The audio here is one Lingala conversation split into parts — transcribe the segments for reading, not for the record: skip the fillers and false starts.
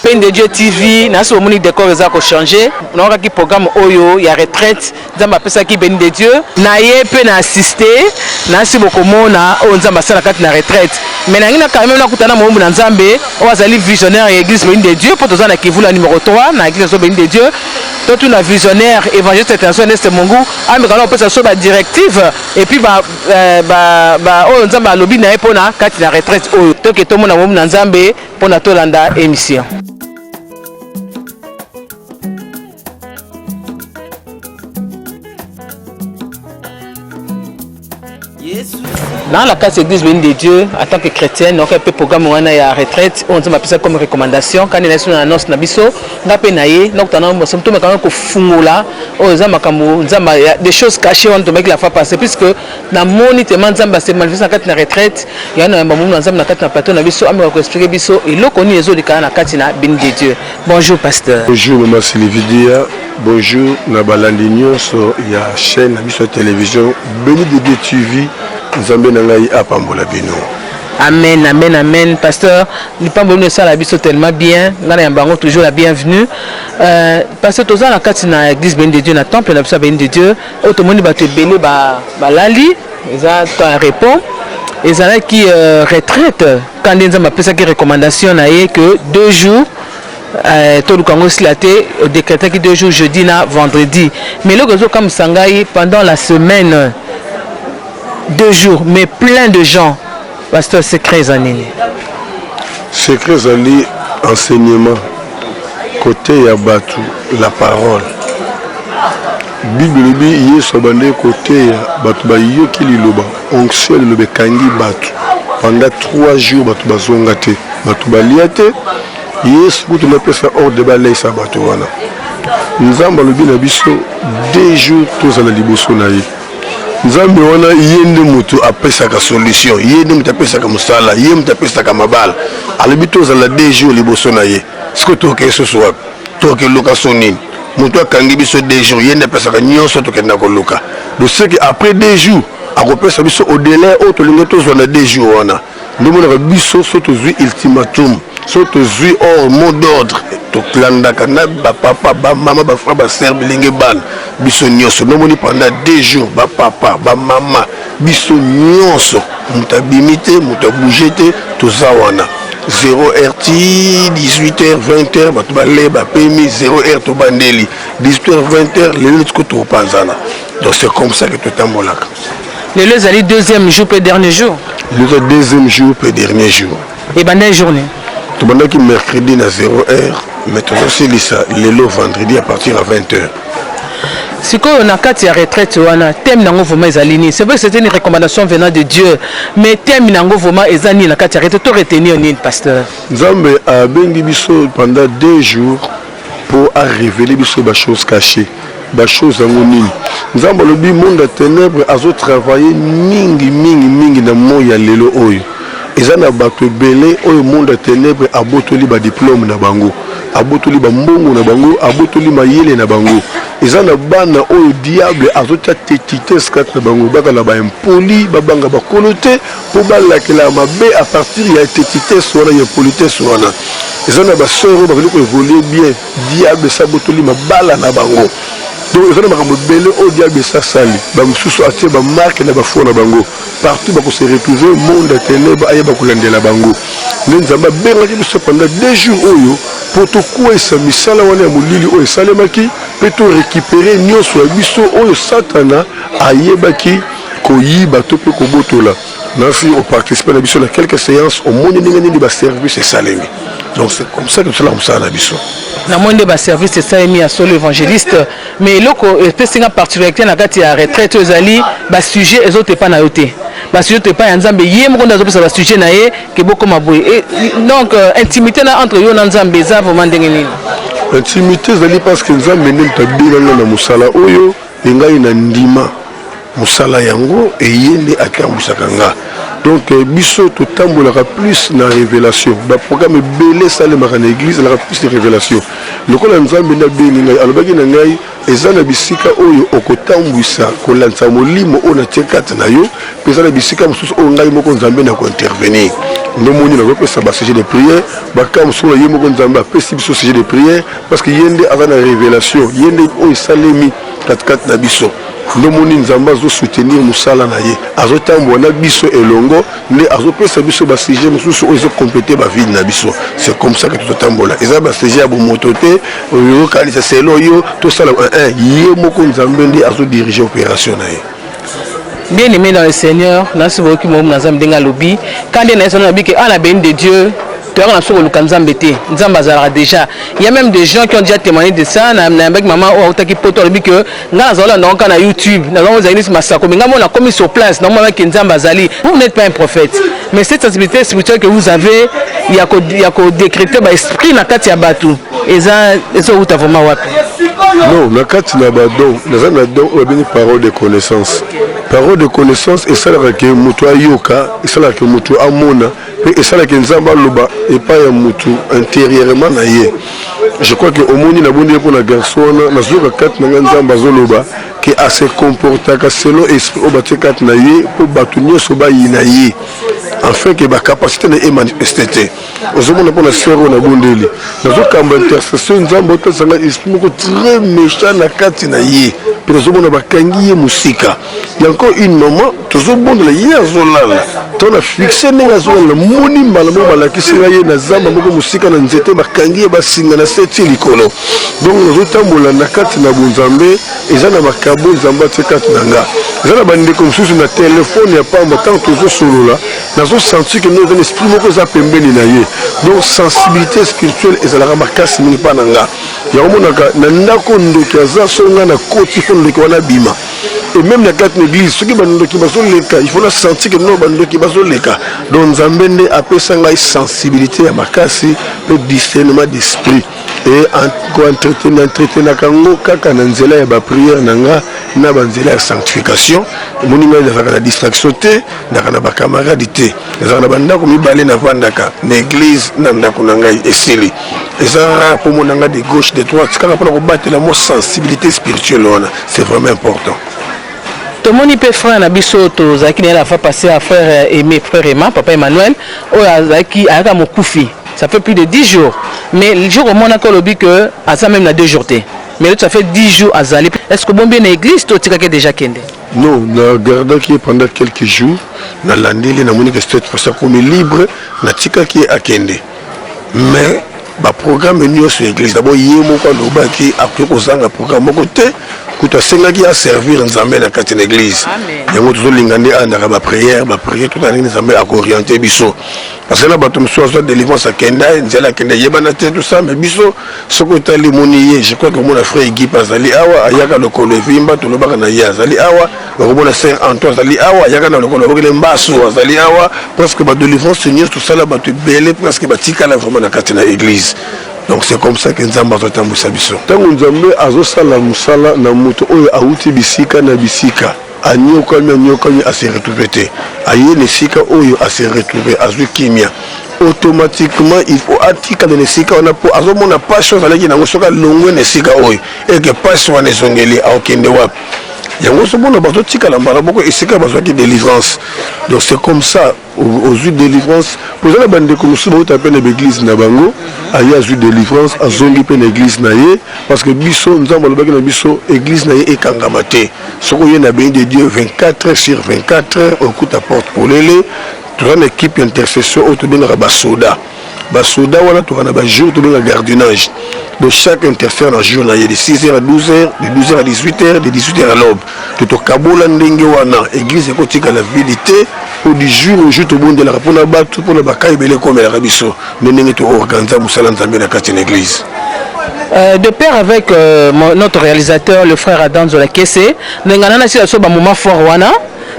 Pain de Dieu TV, na so moni décor eza ko changer. Na ka ki programme oyo ya retraite, nzamba pesa ki béni de Dieu. Na ye pe na assister, na si bokomona o nzamba sala kati na retraite. Mais na ngina quand même na kutana mo na nzambe, o azali visionnaire et église béni de Dieu pour tozana ki vula numéro 3 na église so béni de Dieu. Tout na visionnaire évangéliste international Neste Mungu, ami kana pesa so ba directive et puis ba o nzamba lobi na epona kati na retraite oyo. To ke to mona mo na nzambe pona to landa émission. Dans la case église béni de Dieu, en tant que chrétienne, donc un peu programme on a ya retraite, on m'a ça comme recommandation quand il est sur annonce na biso, na penaye, donc tana mo somto quand ko fungula, o za makambo, nzamba des choses cachées on te met la fois passer puisque na monitement nzamba c'est manifeste quand na retraite, il y a un moment nzamba na kati na plateau na biso, ami ko expliquer biso et lo koni ezo de kana kati na béni de Dieu. Bonjour pasteur. Bonjour maman Sylvie Dia. Bonjour na balandi nyonso ya chaîne na biso télévision Béni de Dieu TV. Nzambe na ngai apambola bino. Amen, amen, amen. Pasteur, l'ipambola ça la biso tellement bien. Ngana yambango toujours la bienvenue. Pasteur toza na kati na église béni de Dieu na temple na biso béni de Dieu. Automoni ba te belé ba lali, eza ta répond. Ezala qui retraite quand nzamba pesa ki recommandation na ye que 2 jours tout le Congo slaté décrété qui 2 jours jeudi na vendredi. Mais le réseau comme sangai pendant la semaine 2 jours, mais plein de gens. Pasteur, secret zanini. Secret zali enseignement. Côté Yabatu, la parole. Bible bi yeso bande côté Batu ba yoki liloba. Onction le kangi Batu. Pendant 3 jours Batu bazongate. Batu baliate. Yesu kutu na pesa hors de balai sa Batu wana. Nzamba lobi na biso 2 jours tous na liboso na ye. Nzambe wana yende mutu apesaka solution, yende mutu apesaka musala, yende mutu apesaka mabala. Alibito za la 2 jours liboso na ye. Siko toke soso wapi? Toke luka sonini. Mutu akangi biso 2 jours, yende apesaka nyonso tokenda ko luka. Donc c'est que après 2 jours, akopesa biso au-delà auto lingo tozo na 2 jours wana. Ndomona biso soto zui ultimatum, soto zui hors mot d'ordre. Toklanda kana ba papa ba mama ba frère ba sœur bilingue ban biso nyonso nomoni pendant 2 jours ba papa ba mama biso nyonso muta bimité muta bougete toza wana 0h 18h 20h ba to ba le ba pemi 0h to bandeli 18h 20h les autres ko to panzana. Donc c'est comme ça que tout tambolaka. Le lezali 2e jour pe dernier jour. Le 2e jour pe dernier jour. Et bande journée. To bandaki mercredi na 0h. Maintenant, c'est le vendredi à partir à 20h. Si on a 4 retraites, on a thème nango vraiment ezalini. C'est vrai que c'était une recommandation venant de Dieu, mais thème nango vraiment ezani na 4 retraites. To retenir ni pasteur. Nzambe a bengi biso pendant 2 jours pour révéler biso ba choses cachées, ba choses angonini. Nzambe lobi monde de ténèbres azo travailler mingi na moya lelo oyo. Ezana bato belé oyo monde de ténèbres abotoli ba diplôme na bango. Abotoli ba mbongo na bango, abotoli mayele na bango. Ezana bana oyo diable azota tetitesse kat na bango baka la ba impoli babanga ba kolote po balakela mabe à partir ya tetitesse wana ya politesse wana. Ezana ba sœur ba ko évoluer bien, diable sabotoli mabala na bango. Donc ezana makambo belé oyo diable sa sali, ba mususu atie ba marque na ba fo na bango. Partout ba ko se retrouver monde ténèbres ayeba kolandela bango. Nzamba benga biso pendant 2 jours oyo pour tout quoi ça misala wana mulili oyo salemaki peut to récupérer nyonso ya biso oyo satana ayebaki koyiba to pe ko botola. Nasi on participer na biso na quelques séances au monde ndenge ba service et salemi. Donc c'est comme ça que cela on ça na biso. Na monde ba service et salemi à solo évangéliste mais loko testinga particularité na kati ya retraite ezali ba sujet ezote pa na yote. Ba sujet te pa ya nzambe yé moko ndazo pesa ba sujet na ye ke boko maboye. Donc intimité na entre yo na nzambe za vraiment ndenge nini. Intimité zali parce que nzambe ndem tabila na musala oyo engai na ndima musala yango et yende akambusaka nga. Donc biso to tambolaka plus na révélation. Ba programme belé salemaka na église la plus de révélation. Lokola nzambe na bengi ngai alobaki na ngai ezana bisika oyo okotambwisa kolanza molimo ona tekata na yo pesa na bisika mususu o ngai moko nzambe na ko intervenir. ndomoni nakopesa sujet de prière bakam solo ye moko nzambe apesi biso sujet de prière parce que yende aza na révélation yende oyo esalemi katikati na biso ndomoni nzambe azosoutenir mosala na ye azotambola na biso elongo nde azopesa biso basujet mosusu oyo ezokomplete bavide na biso. C'est comme ça que tozotambola eza basujet ya bomoto te oyokanisa selo oyo tosala ye moko nzambe nde azodirige opération na ye. Bien aimé dans le Seigneur, quand il y a la béni de Dieu, déjà. Il y a même des gens qui ont déjà témoigné de ça. Avec maman, YouTube, sur place. Vous n'êtes pas un prophète. Mais cette sensibilité spirituelle que vous avez, il y a qu'au décréter l'esprit dans le bateau. Et ça, vous avez vraiment. Non, na kati na badon, na don obini parole de connaissance. Parole de connaissance et ça la que mutu ayoka, et ça la que mutu amona, et ça la que nzamba loba et pas ya mutu intérieurement na ye. Je crois que au monde na bondi pour na garçon na zoka kat na nzamba zoloba que a se comporter ka selon esprit obate kat na ye pour batunyo soba yinaye. Enfin que ba capacité na manifester. Ozomona pour na sero na bondeli. Na zoka mba intercession nzamba otanga esprit moko très méchant na kati na ye. Puis ozomona bakangi ye musika. Il y a encore une maman tozobonda la ye azolala. Tona fixé na azolala moni mbala mo balakisi ye na zamba moko musika na nzete bakangi ye basinga na seti likolo. Donc nazotambola na kati na bonzambe eza na makabo nzamba te kati na nga. Eza na bandeko mosusu na téléphone ya pamba tant tozosolola nazo senti que nous avons l'esprit moko za pembeni na ye. Donc sensibilité spirituelle ezalaka makasi mingi pa na nga. Ya omonaka na ndako ndoki aza songa na koti fo ndoki wana bima. Et même la carte l'église, ceux qui bandoki bazoleka, il faut la sentir que non bandoki bazoleka. Donc nzambe nde apesa ngai sensibilité ya makasi pe discernement d'esprit. Et en entretenir kango kaka na nzela ya ba prière nanga na ba nzela ya sanctification. Moni ngai na la distraction te, na ba camarade te. Eza na banda ko mibale na vandaka na église na ndako na ngai esili. Eza pour mon nanga de gauche de droite, kaka pour ko battre la mo sensibilité spirituelle ona, c'est vraiment important. Tout le monde peut frère Nabiso, tout ça qui a fait passer à frère Aimé, frère Emma, papa Emmanuel, qui a mon koufi. Ça fait plus de 10 jours. Mais le jour où on a dit que ça même a 2 jours. Mais ça fait 10 jours à Zali. Est-ce que bon bien l'église, tu as déjà kende? Non, na garda qui pendant quelques jours, na landeli na monique cette fois ça comme libre, na tika qui est à kende. Mais ba programme est sur l'église. D'abord hier mon quand on qui après qu'on s'en a programme mon côté. Kuta senga qui a servir nzambe na kati na église. Yango tozo lingande andaka ba prière tout à nzambe a orienter biso. Parce que là bato mso azo délivrance à kenda, nzela kenda yebana te tout ça mais biso soko tali moniye, je crois que mon frère Guy Pazali awa ayaka lokolo vimba to lobaka na ya zali awa, ba Saint Antoine zali awa ayaka na lokolo bokele mbaso zali awa, presque ba délivrance Seigneur tout ça là bato belé presque batika la vraiment na kati na église. Donc c'est comme ça que Nzamba azotambwisa biso. Tango Nzambe azosala musala na moto oyo auti bisika na bisika. Anyokami a se retrouver te. Aye nesika oyo a se retrouver azu kimia. Automatiquement il faut atika de nesika on a pour azomona pas chose alaki na ngosoka longwe nesika oyo. Et que pas soit nezongeli a okende wapi. Yango sobona bazo tika la mbala boko esika bazo ki délivrance. Donc c'est comme ça aux yeux de délivrance pour la bande comme ça vous tapez l'église na bango aya yeux de délivrance azongi pe l'église na ye parce que biso nzamba lobaki na biso église na ye ekangamate soko ye na béni de Dieu 24 heures sur 24 heures au coup à porte pour lele toute une équipe d'intercession autour de la basoda basoda wana to kana ba jour to le gardiennage de chaque interfère dans jour na ye de 6h à 12h de 12h à 18h de 18h à l'aube to kabola ndenge wana église ekotika la vérité au du jour au jour to bonde la pour na batu pour na bakai belé comme la rabiso ndenge to organiser musala nzambe na kati na église. De pair avec notre réalisateur le frère Adam Zola Kessé ngana na sila so ba moment fort wana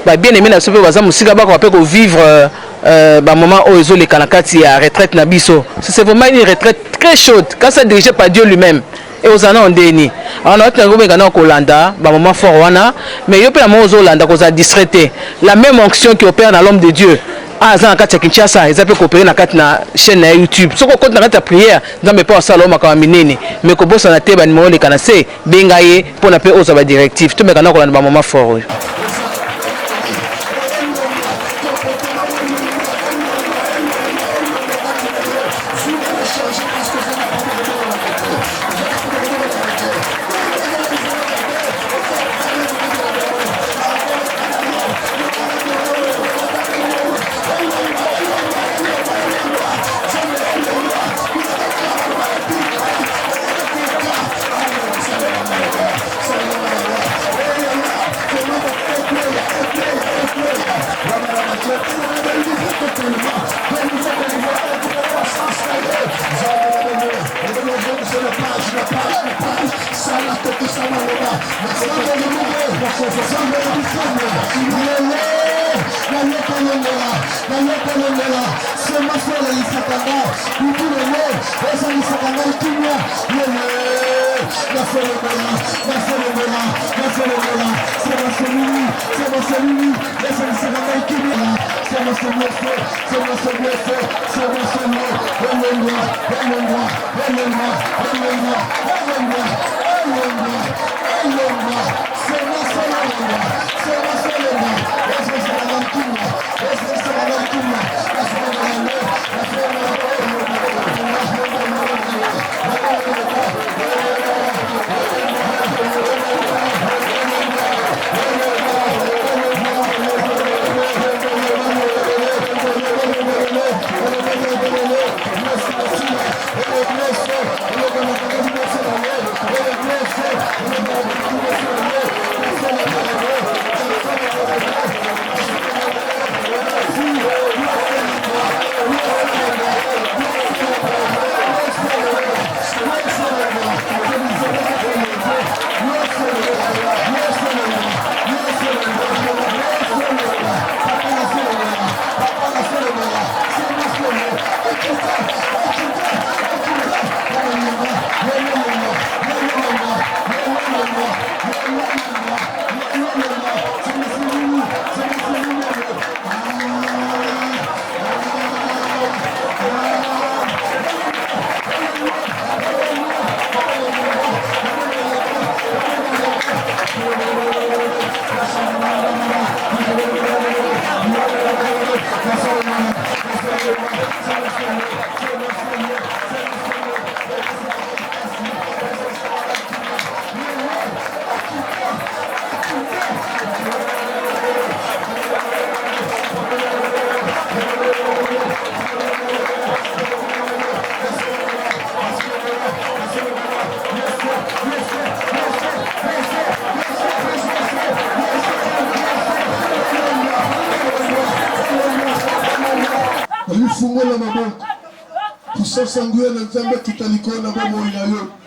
ba bien aimé na so pe baza musika ba ko vivre bah moment où ils ont les kanakati à retraite nabiso c'est vraiment une retraite très chaude quand c'est dirigé par Dieu lui-même et aux années on déni on a un groupe qui Kolanda bah moment fort wana mais il y a pas moment aux Holanda qu'on a distraité la même onction qui opère dans l'homme de Dieu ah ça en cas Kinshasa ils appellent coopérer dans la chaîne YouTube ce qu'on compte dans la prière dans mes pas ça l'homme comme minene mais qu'on bosse dans la tête bah numéro les canacés bengaye pour n'appeler aux aba directif tout mais quand on a moment fort.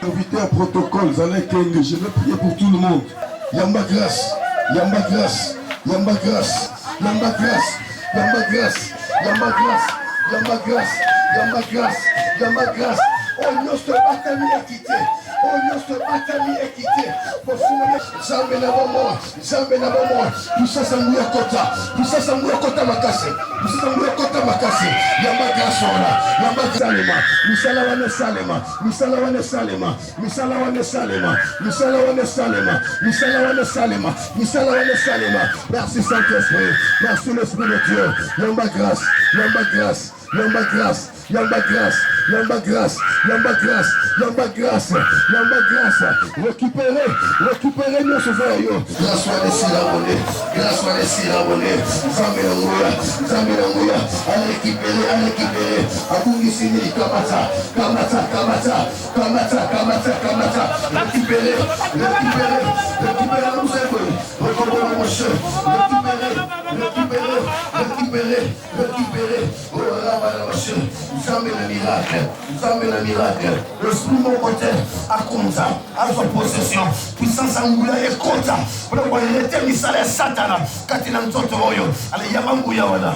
Invité à protocole, je vais prier pour tout le monde. Yamba grâce, Yamba grâce, Yamba grâce, Yamba grâce, Yamba grâce, Yamba grâce, Yamba grâce, Yamba grâce, Yamba grâce. Oh, nous se batami équité. Oh, nous se batami équité. Pour soumettre, Zambé n'a pas mort, Zambé n'a pas mort. Tout ça, ça mouille à kota. Tout ça, ça mouille à kota makassé. Tout ça, ça mouille à kota makassé. Yamba grâce, Yamba salema. Misalawane salema. Misalawane salema. Misalawane salema. Misalawane salema. Misalawane salema. Misalawane salema. Merci Saint-Esprit. Merci l'Esprit de Dieu. Yamba grâce. Yamba grâce. Yamba grâce. Yamba grâce. Yamba grâce. Yamba grâce. Yamba grâce. Yamba grâce. Récupérez nos sauveilleurs. Grâce soit les Sirabonnais. Grâce soit les Sirabonnais. Zambé à récupérer. Abungi Sini, Kamata. Récupérer. Récupérer. Oh là, Zambé le miracle. Le flou mon côté à compta, à sa possession. Puissance angoula et compta. Pour le l'éternel salaire Satana. Katina Ntotoyo. Allez, Yabanguyawana.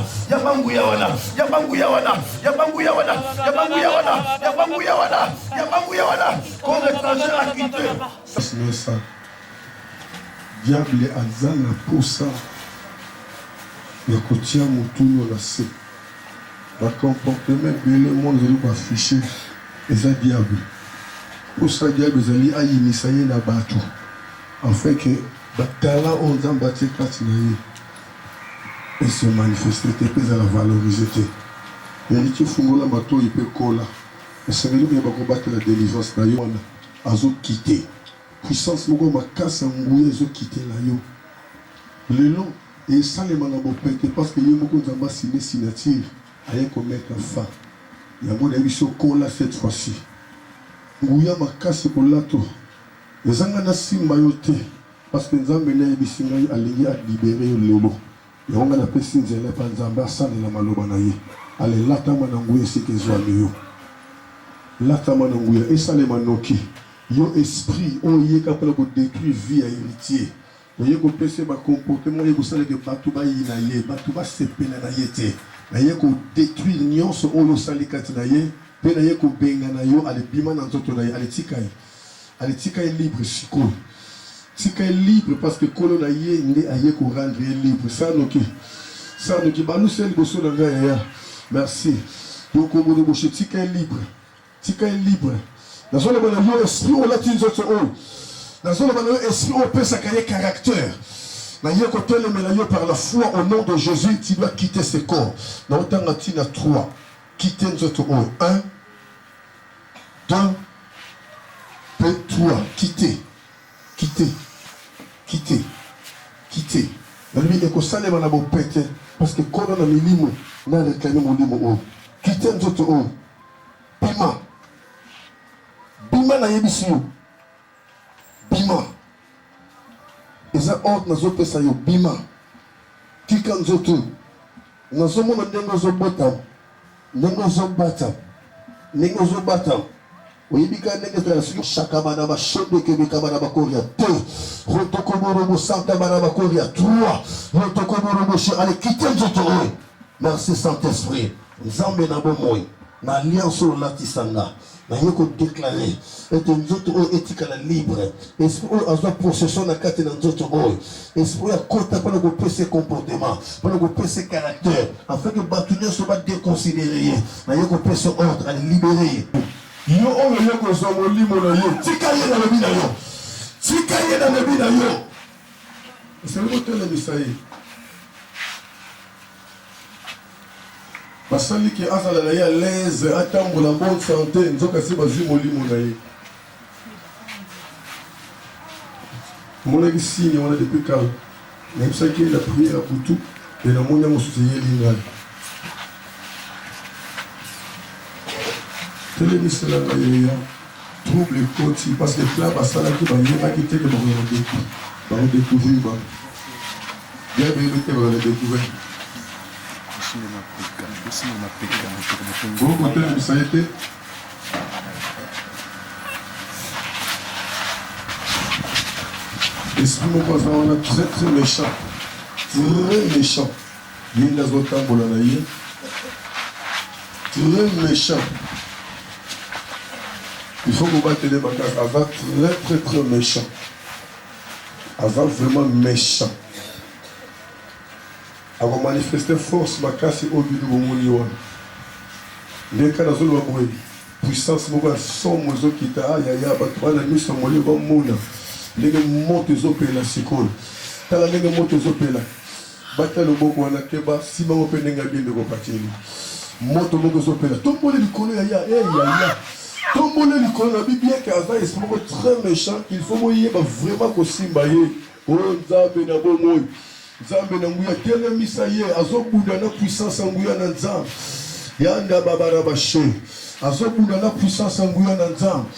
Comme l'étranger a quitté. C'est ça. Diable Azana pour ça. Il y a Kotia Moutouni on a sait. Le comportement de le monde est affiché. Et ça diable. Pour ça diable ils allaient initier na bateau. En fait que batala on a battu Katinaï. Et se manifester, et à la valoriser. Il y a des fungola bateau, il peut coller. Et c'est venu bien combattre la délivrance. D'ailleurs, on a quitté. Puissance, mon gars, ma casse, on a quitté là. Le long, et ça, les manabos pètent parce que les gens ont signé signature. Rien qu'on mette un fin. Il y a mon avis sur cola cette fois-ci. Ngouya ma casse pour l'ato. Les gens ont simbayoté. Parce que nous avons mené à libérer le lolo. Et on a appelé Sinzele Panzamba San et la Malobanaye. Allez, l'atamanangouye, c'est que soit mieux. L'atamanangouye, et ça les manoki. Yo esprit, on y est capable de détruire vie à héritier. On y est capable de comportement, on y est capable de batouba inaye, batouba sepena naïete. naye ko détruire nyonso oyo sali kati na ye pe naye ko benga na yo ale bima na nzoto na ye ale tika ye libre sikoyo tika ye libre parce que kolo na ye nde aye ko rendre ye libre ça noki balusi liboso na ngai ya merci yokomono boshe tika ye libre nazoloba na yo esprit olati nzoto oyo nazoloba na yo esprit opesaka ye caractère na ye kotelemela yo par la foi au nom de Jésus tu dois quitter ce corps na otanga tina 3 quitter nzoto oyo 1 2 puis 3 quitter nalobi ekosalema na bopete parce que kono na milimo na réclame molimo oyo quitter nzoto oyo bima na yebisi yo bima eza ordre nazopesa yo bima tika nzoto nazomona ndenge ozobotama ndenge ozobata oyebika ndenge tala soki chaka bana bashondeke bika bana bakoria 2 rotokomorobo santa bana bakoria 3 rotokomorobo ale kite nzoto oyo merci Saint-Esprit nzambe na bomoi na alliance oyo latisanga naye kodéclare ete nzoto oyo etikala libre esprit oyo azwa possession na kati na nzoto oyo esprit oyo akota mpona kopesa comportement mpona kopesa caractère afin que bato nyonso badéconsidere ye naye kopesa ordre alibere ye yo oyo ye kozwa molimo na yo tika ye na lobi na yo esali kotelemisa ye basali ke azala na ye à l'aise atambola bonne santé nzoka si bazwi molimo na ye omonaki signe wana depuis kala nayebisaki la prière ya butu pe namoni ya mosusu eyeli ngai telemisela ngai ya trouble ekoti parce que pla basalaki bayebaki te ke bakodécouvrir ba bien beyebi te bakodécouvrir beaucoup telemisa ye te esprit moko aza wana très méchant ye nde azotambola na ye très méchant il faut kobatele makasi aza très méchant aza vraiment méchant akomanifeste force makasi oyo bino bomoni wana ndeka nazoloba boye puissance moko ya somo ezokita ayaya bato bana miso molio bamona ndenge moto ezopela sikoyo tala ndenge moto ezopela bata loboko wana keba simango mpe ndenge abiende kopateli moto moko ezopela tombole likolo yaya eyaya tombole likolo na bibieke aza esprit moko très méchant il faut moyeba vraiment kosimba ye oyo nzambe na bomoi nzambe na nguya telemisa ye azobunda na puissance ya nguya na nzambe yanda babara bashe azobunda na puissance ya nguya na nzambe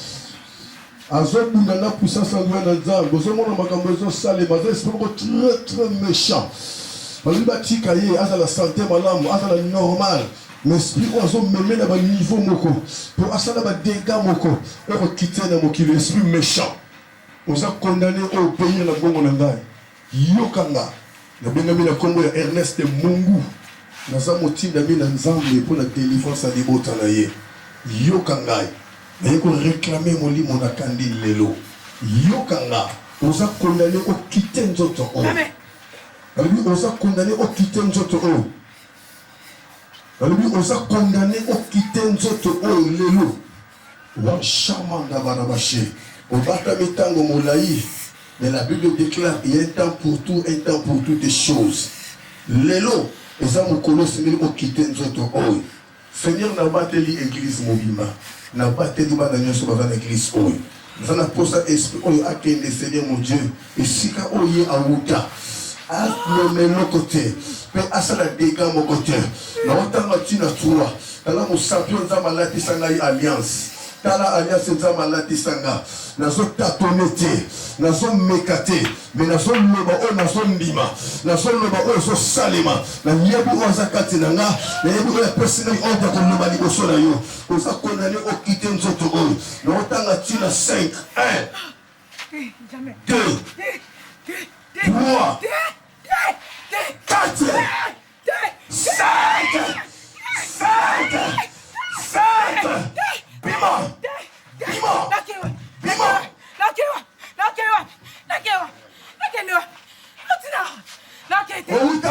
azobunda na puissance ya nguya na nzambe ozomona makambo ezosalema aza esprit moko très méchant balobi batika ye azala santé malamu azala normal mais esprit oyo azomeme na baniveau moko mpo asala badega moko okokite na mokili esprit méchant oza condamné oyo obéir na bongo na ngai yokanga nabengami na nkombo ya Ernest Mungu naza motindami na nzambe mpo na délivrance ya libota na ye yoka ngai naye koréclame molimo na kandi lelo yoka nga oza condamné okite nzoto oyo alobi oza condamné okite nzoto oyo alobi oza condamné okite nzoto oyo lelo washamanda bana bashe obatami ntango molai. Mais la Bible déclare il y a un temps pour tout, un temps pour toutes les choses. Lelo, les hommes colossaux ont quitté notre oeil. Seigneur n'a pas tenu l'église mobile, n'a pas tenu l'église oeil. Nous avons posé esprit oeil à quel Seigneur mon Dieu. Et si quand oeil à Outa, à le côté, mais à ça la dégâts mon côté. Nous avons tina trois. Alors mon sapio nous avons la tisanaï alliance. Tala alliance nzama latisanga nazo tatonete nazo mekate mais nazo loba o nazo ndima nazo loba o so salima na yebu oza kati nanga na yebu o personne onde ko loba liboso na yo oza condamné o quitter nzoto o na otanga tina 5 1 2 3 4 5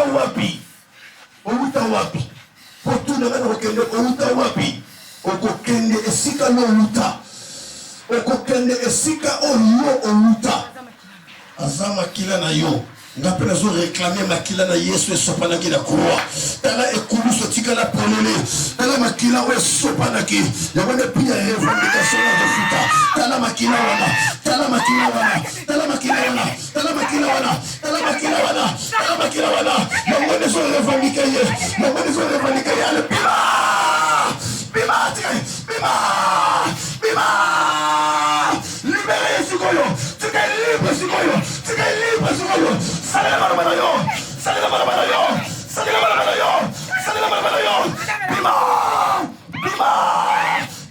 wapi outa wapi potuna ngana okende outa wapi okokende esika no outa okokende esika oyo outa azama kila na yo ngape nazo réclamer makila na Yesu esopanaki na croix tala ekulu sotika la polele tala makila o esopanaki yabone pia revendication na futa tala makila wana tala makila wana tala makila wana tala makila wana tala makila wana tala makila wana yabone so revendiquer yabone so revendiquer ale bima bima bima bima libérez sikoyo tika libre sikoyo tika libre sikoyo Salé la mano yo, salé la mano yo, salé la mano yo, salé la mano yo. Bima, bima,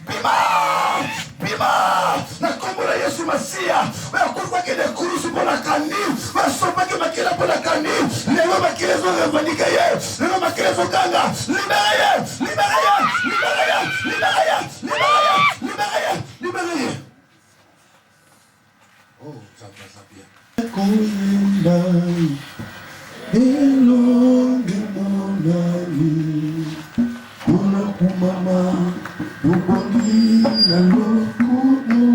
bima, bima. Na kombola Yesu Masia, wa kufa ke de kurusi pour la kani, wa sopa ke makila pour la kani. Leo makila zo revendiquer ye, leo makila zo kanga. Libérez, libérez, libérez, libérez, libérez, libérez, libérez. Oh, ça va bien. Kundai elonge monani kuna kumama ubongi na lokuno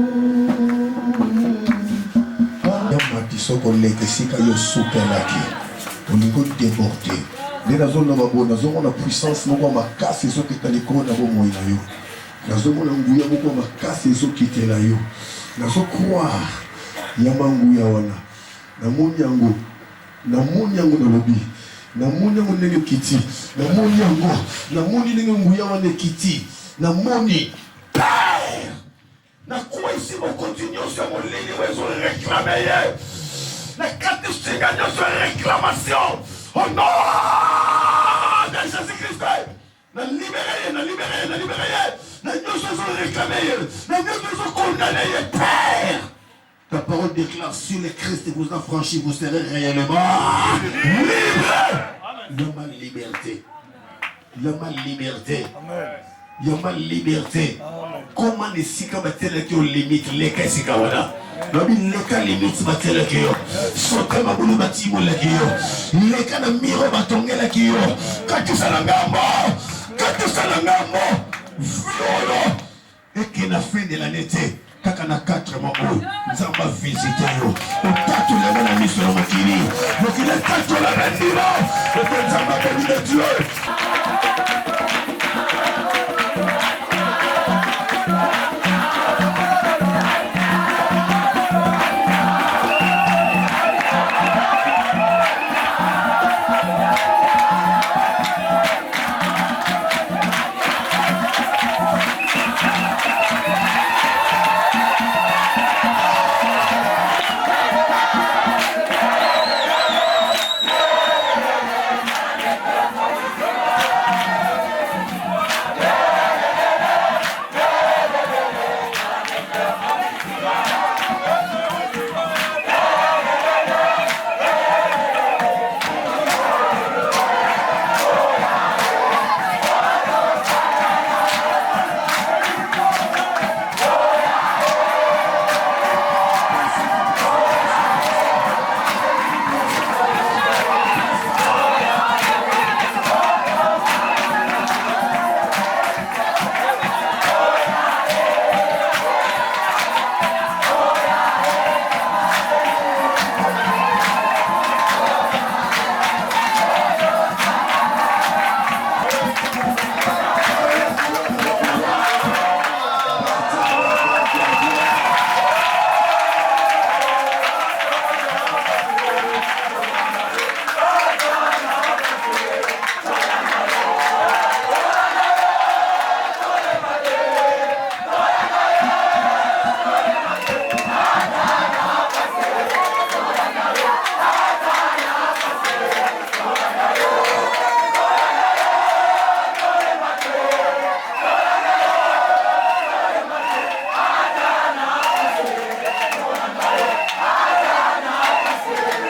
yamati soko leke sika yo soukelaki olingo déborder les zone na babona zone na puissance moko makasi zo kitaliko na bomo na yo na zone na nguya moko makasi zo kitela yo na zo croire yamangu ya wana na munyango na lobi na munyango ndenge kiti na munyango na muni ndenge nguya wana kiti na moni na kwa ici mon continue sur mon ligne où ils ont réclamé la carte de gagnant sur réclamation au nom de Jésus-Christ na libéré na nous sommes réclamés na nous sommes condamnés Père. Ta parole déclare sur le Christ vous affranchis, vous serez réellement libre. L'homme a liberté. L'homme a liberté. L'homme a liberté. Comment les sika batela qui ont limite les cas sika wala. L'homme les cas limite batela qui ont. Soka mabulu batimo la qui ont. Les cas de miro batonge la qui ont. Katu salangamo. Katu salangamo. Violo. Et qui n'a fin de l'année. Kaka na 4 mois nzamba visiter yo otatu la na miso na makili mokili tatu la bandira nzamba béni de Dieu.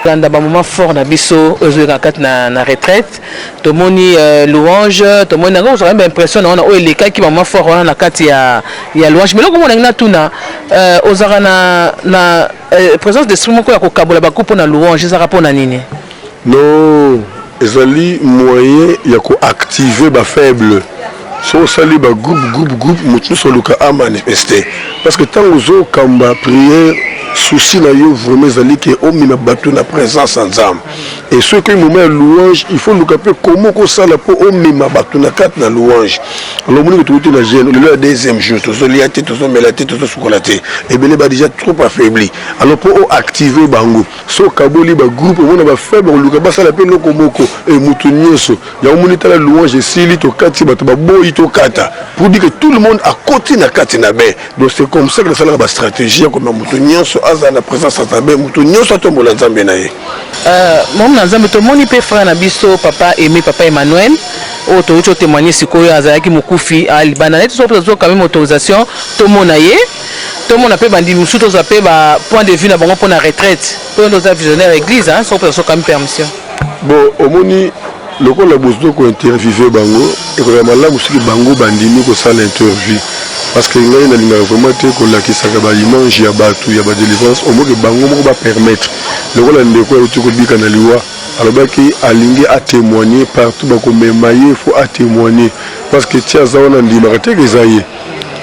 Dans un moment fort na biso na retraite to moni louange to moni ngo ça impression na o les cas qui moment fort on na kati ya louange mais loko mona na tuna ozaka na présence de strimo ko ya ko kabola ba coupe na louange ça rapona nini non ezali moyen ya koactiver bafaible so osali groupe motu nyonso oluka amanifeste parce que ntango ozokamba prière souci na yo vraiment ezali ke omema bato na présence ya nzambe et soki moment ya louange il faut luka mpe komo kosala mpo omema bato na kati na louange alors moni tokuti na gene lelo ya deuxième jour tozolia te tozomela te tozosukola te ebele déjà trop affaibli alors mpo oactive bango so okaboli bagroupe omona bafaible oluka basala mpe eloko moko motu nyonso yango moni tala louange esili tokati bato baboyi tokata pour dire que tout le monde akoti na kati na be donc c'est comme ça que nasalaka bastratégie ya komema motu nyonso aza na présence ya be motu nyonso atombola nzambe na ye mom na nzambe tomoni mpe frère na biso papa aimé papa Emmanuel oyo touti otémoigner sikoyo azalaki mokufi alibanda neti so quand même autorisation tomona ye tomona mpe bandi mosusu tozwa mpe point de vue na bango mpo na retraite mpe toza visionnaire église so quand même permission bon omoni lokola bozo kointerviewe bango ekola malamu soki bango bandimi kosala interview parce que ngai nalingaka vraiment te kolakisaka baimage ya bato ya badelivrance omoke bango moko bapermettre lokola ndeko auti kobika na liwa alobaki alingi atémoigner partout bakomema ye faut atémoigner parce que ti aza wana ndimaka teke eza ye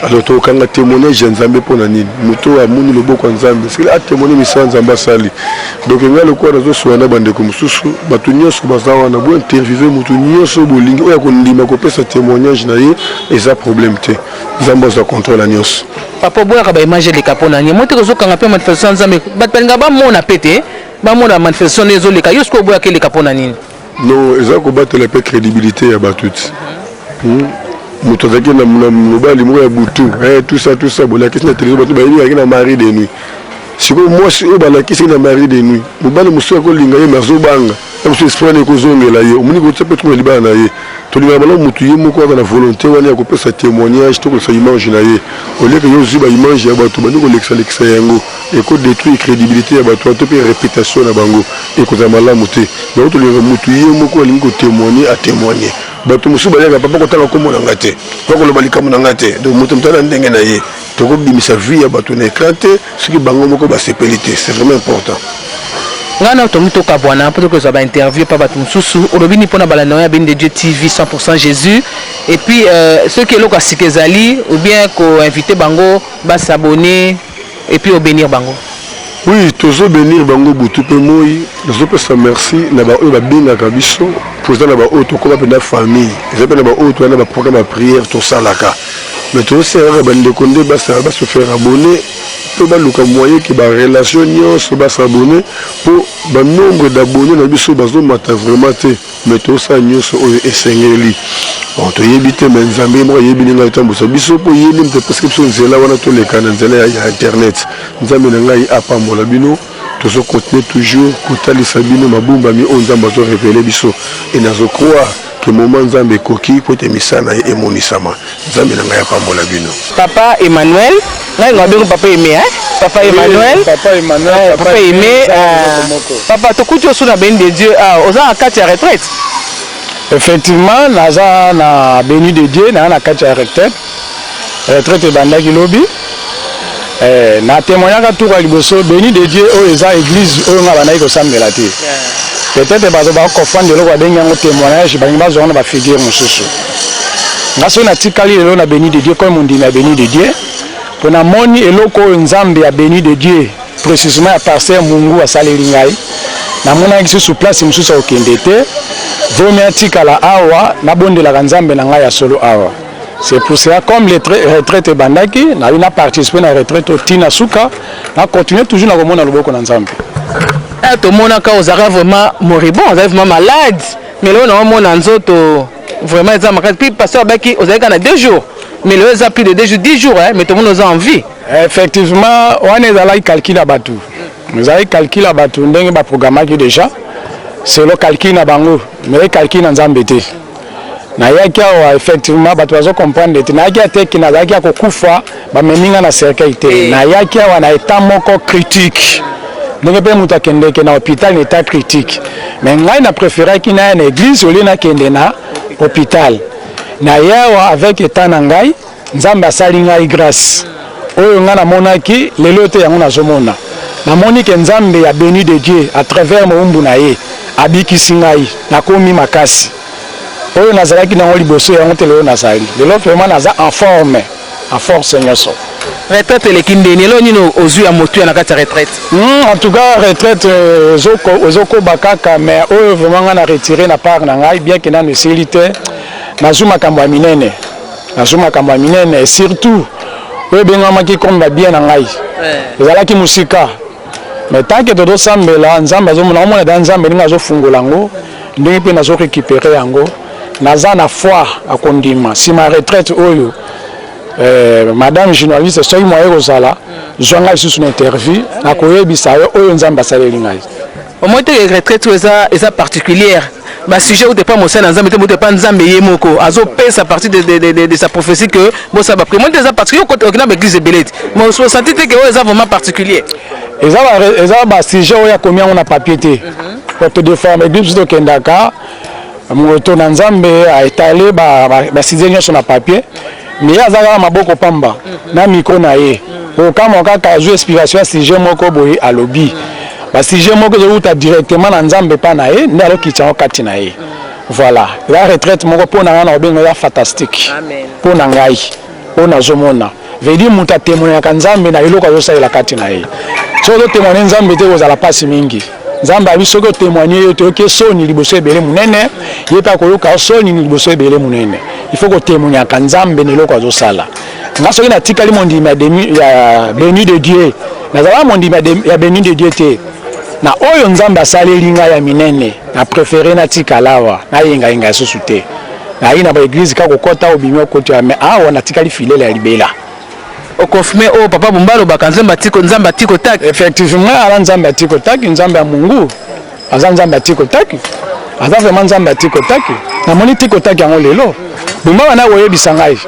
alors tokanga témoignage ya nzambe mpona nini moto amoni loboko ya nzambe sikili atémoigner misala nzambe asali donc ngai lokola nazosola na bandeko mosusu bato nyonso baza wana bo interviewe moto nyonso bolingi oyo akondima kopesa témoignage na ye eza problème te nzambe azwa contrôle nyonso papa boyaka baimage eleka mpona nie mo te kozokanga mpe manifestation ya nzambe bato balinga bamona mpe te bamona manifestation na ezoleka yo sikoyo boyaka eleka mpona nini non eza kobatela mpe crédibilité ya bato ti moto azalaki na mobali moko ya butu tout ça bolakisi na télévision bato bayebi yaki na mari de nuit sikoyo mwasi oyo balakisi na mari de nuit mobali mosusu akolinga ye me azobanga ya mosusu esprit wana ekozongela ye omoni kotia mpe tuma libala na ye tolingaka malamu motu ye moko aka na volonté wana ya kopesa témoignage tokolesa image na ye olieke yo ozwi baimage ya bato bandi kolekisa yango ekodétruire crédibilité ya bato to mpe réputation na bango ekozala malamu te yango tolingaka motu ye moko alingi kotémoigner atémoigner bato mosusu bayaka papa kotanga komona nga te bakoloba likambo na nga te donc moto motala ndenge na ye tokobimisa vie ya bato na écran te soki bango moko basepeli te c'est vraiment important ngana tomi tokabwana mpo tokozwa bainterview mpa bato mosusu olobi ni mpona balanda ya Béni de Dieu TV 100% Jésus et puis soki eloko asika ezali ou bien koinvite bango basabone et puis obénir bango oui tozobénir bango butu mpe moi nazopesa merci na baoyo babengaka biso mpo eza na baoyo tokoma mpe na famille eza mpe na baoyo toya na baprogramme ya prière tosalaka mais tozoseraka bandeko nde base faire abonner mpo baluka moyen ke barelation nyonso basabone mpo banombre d'abonné na biso bazomata vraiment te mais tosala nyonso oyo esengeli toyebi te me nzambe moko ayebi ndenge atambusa biso mpo yebi mpe parceke biso nzela wana toleka na nzela ya internet nzambe na ngai apambola bino tozokontinue toujours kotalisa bino mabumbami oyo nzambe azorevele biso e nazocroire ke moment nzambe ekoki po ete misala na ye emonisama nzambe na ngai apambola bino papa Emmanuel ngai ngabengo papa Aimé papa Emmanuel papa Aimé papa tokuti osu na Béni de Dieu oza na kati ya retraite effectivement naza na Béni de Dieu na kati ya retraite ebandaki lobi na témoignaka tuka liboso Béni de Dieu oyo eza église oyo nga bandaki kosambela te peut-être bazo bakofanda eloko babengi yango témoignage balingi bazwa wana bafigure mosusu nga soki natikali lelo na Béni de Dieu koye mondimi ya Béni de Dieu mpo namoni eloko oyo nzambe ya Béni de Dieu précisément ya pasteur Mungu asaleli ngai namonaki susu place mosusu akokende te vomi atikala awa nabondelaka nzambe na ngai ya solo awa c'est pour cela comme les retraites ebandaki nabi na participer na retraite otina suka na continuer toujours na komona loboko na nzambe tomonaka ozalaka vraiment moribond ozalaki vraiment malade mais lelo naomona nzoto vraiment eza makasi puis pasteur abaki ozalaki na 2 jours mais lelo eza plus de 2 jours 10 jours mais tomona oza en vie effectivement wana ezalaki calcul ya bato ezalaki calcul ya bato ndenge baprogramaki déjà c'est le calcul na bango mais calcul na nzambe te nayaki awa effectivement bato bazocomprendre te nayaki ateki nazalaki ya kokufa bameminga na cercueil te nayaki awa na état moko critique ndenge mpe moto akendeke na hôpital na état critique mais ngai na préféraki naya na église olie nakende na hôpital naye awa avec état na ngai nzambe asali ngai grâce oyo ngai namonaki lelo te yango nazomona namoni ke nzambe ya Béni de Dieu à travers moumbu na ye abikisi ngai nakomi makasi oyo nazalaki nango liboso yango te lelo nazali lelo vraiment naza en force nyonso. Retraite eleki ndeni elo nini ozwi ya motu ya na kati ya retraite? En tout cas retraite ozokoba kaka mais oyo vraiment nga na retiré na part na ngai bien que nano esili te nazwi makambo ya minene et surtout oyo ebengamaki comme babien na ngai ezalaki musika mais tant que tozosambela nzambe azomona omona da nzambe ndenge azofungola yango ndenge mpe nazorécupéré yango naza na foi akondima nsima retraite oyo madame journaliste soki moye kozala zwa ngai lisusu na interview nakoyebisa yo oyo nzambe asaleli ngai omoi te retraite oyo eza particulière basujet ou pas mosala nzambe te moto epa nzambe ye moko azopesa partie de sa prophétie que bosala baprémoi te eza particulier okina baeglise ebele te mais osenti te ke oyo eza vraiment particulier eza basujet oyo akomi yango na papier te porte de forme eglise biso tokendaka moto na nzambe aetale basujet nyonso na papier mais ye azalaka maboko pamba na micro na ye okama kaka azwi inspiration ya sujet moko boye alobi basujet moko ezouta directement na nzambe mpa na ye nde alokitisa yango kati na ye voilà eza retraite moko mpo na ngai na kobenga eza fantastique mpo na ngai oyo nazomona vedi moto atemoignaka nzambe na eloko azosalela kati na ye soki ozotemoigne nzambe te kozala mpasi mingi nzambe abi soki otemoigne yo toyoki soni liboso ebele monene ye mpe akoyoka soni liboso ebele monene il faut kotemoignaka nzambe na eloko azosala nga soki natikali mondimi ya béni de dieu nazala mondimi ya béni de dieu te na oyo nzambe asaleli ngai ya minene na préféré natikala awa nayengayenga lisusu te nayi na baeglise kaka kokɔta obimi okoti me awa natikali filele ya libela okonfirme oyo papa Bumba alobaka nzambe atiko taki effectivement ala nzambe atiko taki nzambe ya mungu aza nzambe atiko taki aza vraiment nzambe atiko taki namoni tiko taki yango lelo Bumba wana koyebisa ngai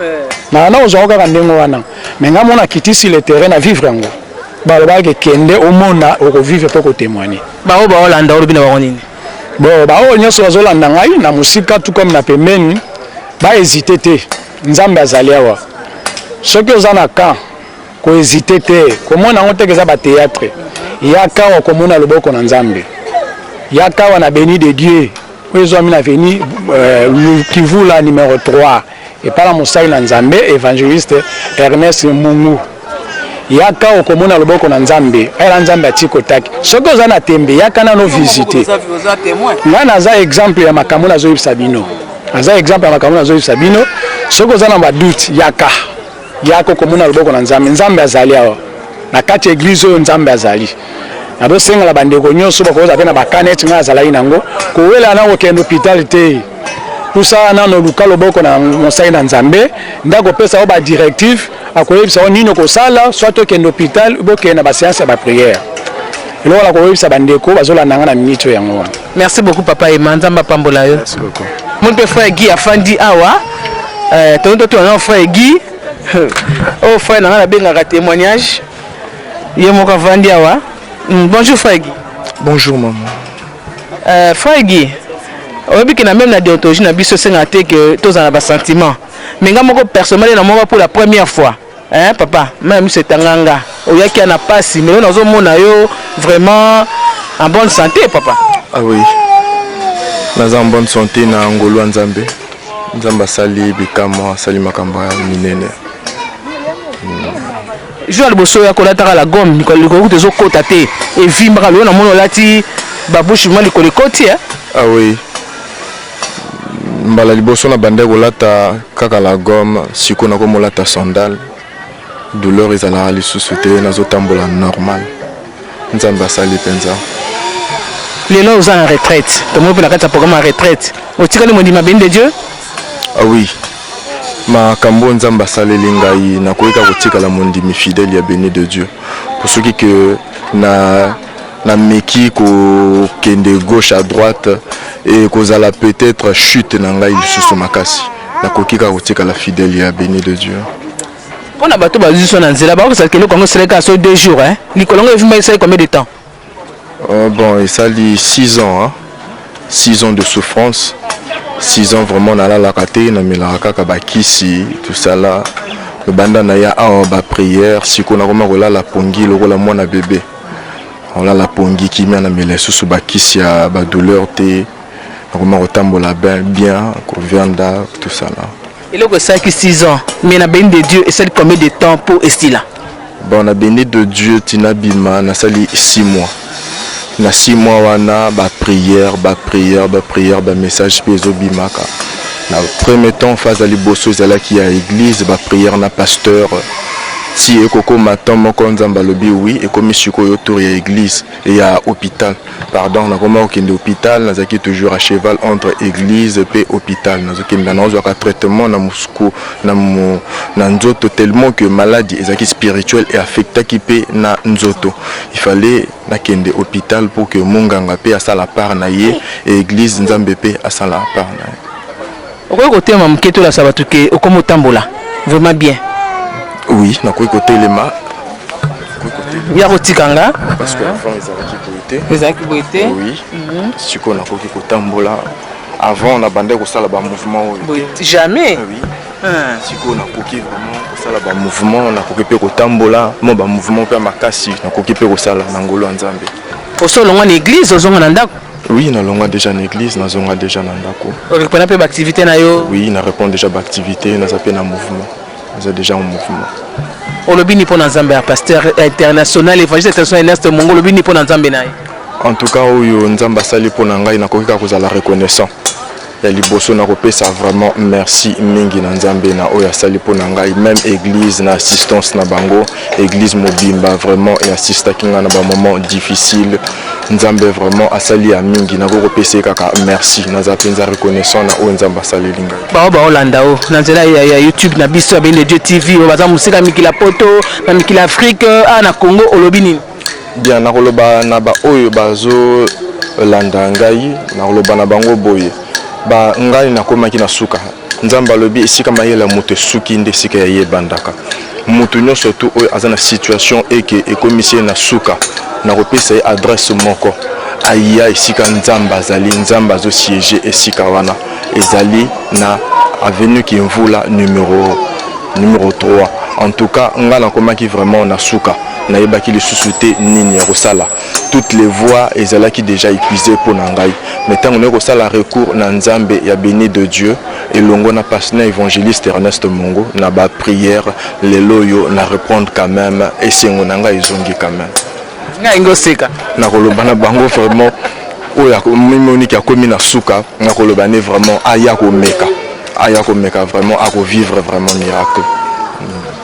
na ozwaka kaka ndenge wana me ngai mona kitisi le terrain na vivre yango balobaki kende omona okovivre mpo kotémoigner bao baolanda olobi na bango nini bon bao nyonso bazolanda ngai na mosika tout comme na pembeni bahésite te nzambe azali awa soki oza na camp kohésite te komona yango teke eza batéâtre yaka awa komona loboko na nzambe yaka awa na béni de dieu oyo ezwami na veni kivula numéro 3 epai na mosali na nzambe évangéliste Ernest Mungu yaka okomona loboko na nzambe ayela nzambe atiko taki soki oza na tembe yaka nano visite ngai naza exemple ya makambo nazoyebisa bino soki oza na badoute yaka okomona loboko na nzambe azali awa na kati ya église oyo nzambe azali nazosengela bandeko nyonso bakoza mpe na bakaneti ngai azalaki nango kowela na kokende hôpital te pusa nano luka loboko na mosali na nzambe nde akopesa o badirective akoyebisa o nini okosala soit okende hôpital bokende na baséance ya baprière eloko na koyebisa bandeko bazolanda nga na minute oyo yango wana. Merci beaucoup papa Emma nzambe apambola yo. Merci beaucoup. Mon mpe frère Guy afandi awa tonto na frère Guy oh frère na nga bengaka témoignage ye moko afandi awa. Bonjour frère Guy. Bonjour maman. Frère Guy oyebi ke na même na déontologie na biso senga te ke tozala ba sentiment mais nga moko personnellement na moko pour la première fois hein papa même c'est tanganga oyaki na pasi mais on azomona yo vraiment en bonne santé papa. Ah oui, naza en bonne santé na ngolo nzambe nzamba sali bikamo sali makambo ya minene. Jo alboso ya kolata la gomme likolo tezo kota te et vimba lo na mono lati babouche moi likolo koti hein. Ah oui. Mbala liboso na bande kolata kaka la gomme siko na komolata sandal douleur ezala lisusu te nazotambola normal nzamba sali penza. Lelo oza en retraite tomo pe na kata programme en retraite otikali mondima béni de Dieu. Ah oui, makambo nzamba saleli ngai nakoyika kotikala mondimi fidèle ya béni de Dieu pour ceux qui que na meki ko kende gauche à droite et kozala peut-être chute na ngai lisusu makasi nakokika kotikala fidèle ya béni de Dieu. Pour na bato bazuso na nzela ba ko sa kelo kongo seleka so 2 jours hein likolongo evimba ça combien de temps? Bon, et ça dit 6 ans, hein? 6 ans de souffrance, 6 ans vraiment dans la raté, dans la kakabakisi, tout ça là. Le banda na ya ba prière, si qu'on a vraiment la pongi, le rôle moi na bébé. On a la pongi qui m'a amené sous bakisi ya ba douleur té. Comment retambola bien, vianda, tout ça là. Et là, ça qui 6 ans, mais na béni de Dieu, et ça combien de temps pour Estila? Bon, na béni de Dieu, tina bima, na sali 6 mois. Na 6 mois wana ba prière, message peso bimaka. Na premier temps phase ali bosso zala qui a église, ba prière na pasteur. Si ekoko matin moko nzamba lobi oui et comme siko yo tour ya église et ya hôpital. Pardon, na koma okende hôpital, nazaki toujours à cheval entre église et hôpital. Nazaki ndanazo ka traitement na musco na nzoto tellement que maladie ezaki spirituelle et affecta ki pe na nzoto. Il fallait na kende hôpital pour que monganga pe asala part na ye et église nzambe pe asala part na ye. Au côté mamketo la sabatuke okomo tambola. Vraiment bien. Oui, na côté les mains. Il y a Rotikanga. Parce que avant ils avaient boité. Oui. Si on a côté tambola. Avant on a bandé ko sala ba mouvement. Jamais. Oui. Si on a côté vraiment ko sala ba mouvement, on a côté ko tambola, mo ba mouvement pe makasi, na côté ko sala na ngolo nzambe. Au sol on église ozonga na ndako. Oui, na longa déjà en église, na zonga déjà na ndako. On répond peu d'activité na yo. Oui, na répond déjà d'activité, na zappé na mouvement. Nous avons déjà un mouvement. Olobini pour Nzambe, pasteur international, évangile international Ernest Mongo, Olobini pour Nzambe naï. En tout cas, oyo Nzamba sali pour Nangai, na koki ka kozala reconnaissant. Ya liboso na kopesa vraiment merci mingi na Nzambe na oya sali pour Nangai, même église na assistance na bango, église mobimba vraiment et assista kinga na ba moment difficile. Nzambe vraiment asali ya mingi na kopesa kaka merci na zapenza reconnaissant na oyo Nzamba sali linga. Ba Holanda o, na nzela ya YouTube na biso ben de Dieu TV, o baza musika mikila poto, na mikila Afrique, na Congo olobini. Bien na koloba na ba oyo bazo landa ngai, na koloba na bango boye. Ba ngai na komaki na suka. Nzamba lobi esika mayela moto suki nde sika ya yebandaka. Moto nyo surtout oyo azana situation eke ekomisie na suka. Na kopesa adresse moko. Aya esika Nzamba zali Nzamba zo siéger esika wana. Ezali na avenue Kimvula numéro 3. En tout cas, nga na komaki vraiment na suka. Na yebaki le sous-souté nini ya kosala. Toutes les voies ezalaki déjà épuisées pour Nangai. Mais tant on est kosala recours na Nzambe ya béni de Dieu et longo na pasteur évangéliste Ernest Mongo na ba prière les loyo na répondre quand même et sengo nanga izongi quand même. Nga ingoseka. Na koloba na bango vraiment oya mimoni ki akomi na suka na koloba ne vraiment aya ko meka vraiment a ko vivre vraiment miracle.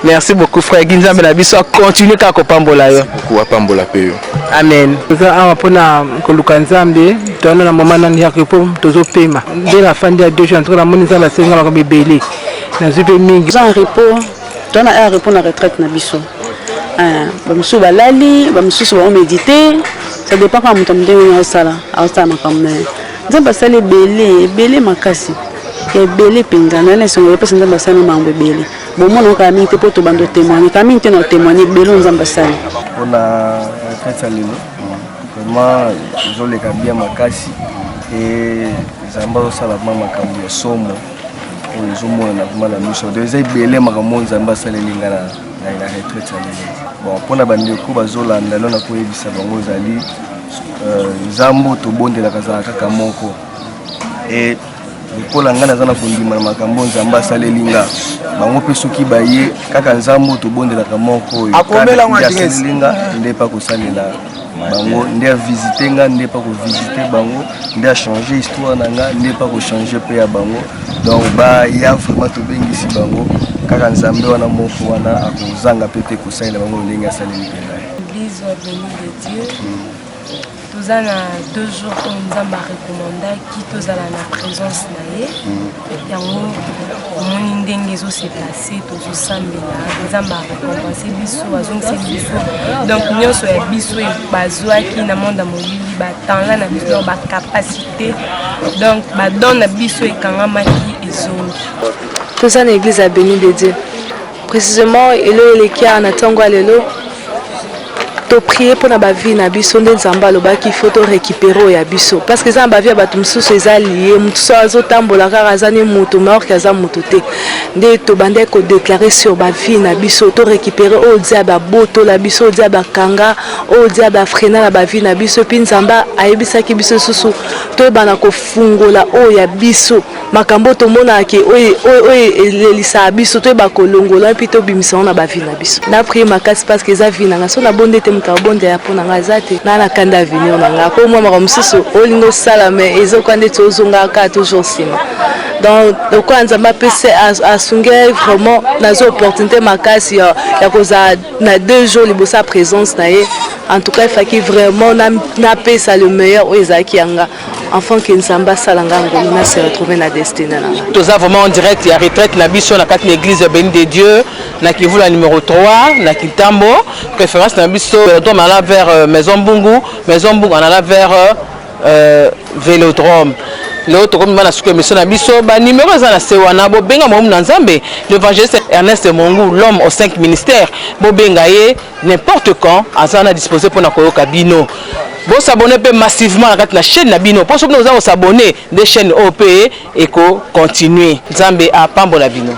Merci beaucoup frère Nzambe na biso continuer ka ko pambola yo. Beaucoup pambola pe yo. Amen. Za awa pona koluka Nzambe tona na mama nani ya ko tozo pema. Dès la fin de 2 jours entre la moni za la senga ba ko bebele. Na zupe mingi. Za repos tona a repos na retraite na biso. Ba musu balali, ba musu ba méditer. Ça dépend quand mutu ndenge na sala. Awasa makamna. Nzambe sala belé makasi. Ya belé pengana na songo pesa Nzambe sala mambo belé. Bon mon ka mi te poto bando témoigner. Ka mi te na témoigner belo Nzambe sala. On a retraite lelo. Vraiment zoleka bien makasi et Nzamba osala makambo ya somo. Ozomona na mala miso. Déjà belé makambo Nzamba sala lingana na retraite lelo. Bon, pour la bande de Kuba Zolanda, on a trouvé des savants Zali, Zambo, Tobonde, la Casa Kakamoko. Et pour la Gana Zana Fundi, Makambo, Zamba, Salelinga, Mamope Suki Baye, Kaka Zambo, Tobonde, la Kamoko, Linga, n'est pas que ça là. Bango, n'est visité, n'est pas que visiter Bango, n'est changer histoire, n'est pas que changer Péa Bango. Donc, il y a vraiment tout bien ici Bango. Kaka Nzambe wana moko wana akozanga pete kosaila bango ndenge asali mpela. L'église bénie de Dieu. Tous en 2 jours on Nzamba recommanda qui tous à la présence naé. Yango moni ndenge zo se passer tozo sambela Nzamba récompenser biso azongisi biso. Donc nyonso ya biso e bazwaki na monde molili ba tanga na biso ba capacité. Donc ba donne biso e kangamaki ezongi. Tout ça l'église a béni de Dieu. Précisément, il est qui a Natango Alelo. to prier pour na ba vie na biso nde nzamba lobaki faut to récupérer ya biso parce que ça ba vie ba tumsusu ezali mutuso azotambola kaka azani mutu mais or kaza mutu te nde to bande ko déclarer sur ba vie na biso to récupérer o dia ba boto la biso dia ba kanga o dia ba frena la ba vie na biso puis nzamba ayebisaki biso susu to bana ko fungola o ya biso makambo to mona ke o elisa biso to ba kolongola puis to bimisa na ba vie na biso na prier makasi parce que za vie na so na bonde te muta bonde ya pona ngazate na kanda venir na nga ko mwa makamsusu olingo sala mais ezokwande tozonga ka toujours sima donc le quoi nzamba pese asunge vraiment nazo opportunité makasi ya koza na 2 jours libosa présence na ye en tout cas il fallait vraiment na pesa le meilleur o ezaki yanga enfant que nzamba salanga ngolo na se retrouver na destinée na toza vraiment en direct ya retraite na biso na kati l'église Béni de Dieu na Kivu la numéro 3 na Kitambo préférence na biso on alla vers Maison Bungu on alla vers Vélodrome l'autre comme na suka mission na biso ba numéro za na sewana bo benga mo na Nzambe l'évangéliste Ernest Mongu l'homme aux 5 ministères bo benga ye n'importe quand azana disposé pour na koyoka bino bon s'abonner massivement à la chaîne Nabino pour ceux qui nous ont s'abonner des chaînes OP et continuer Nzambe à Pambola Bino.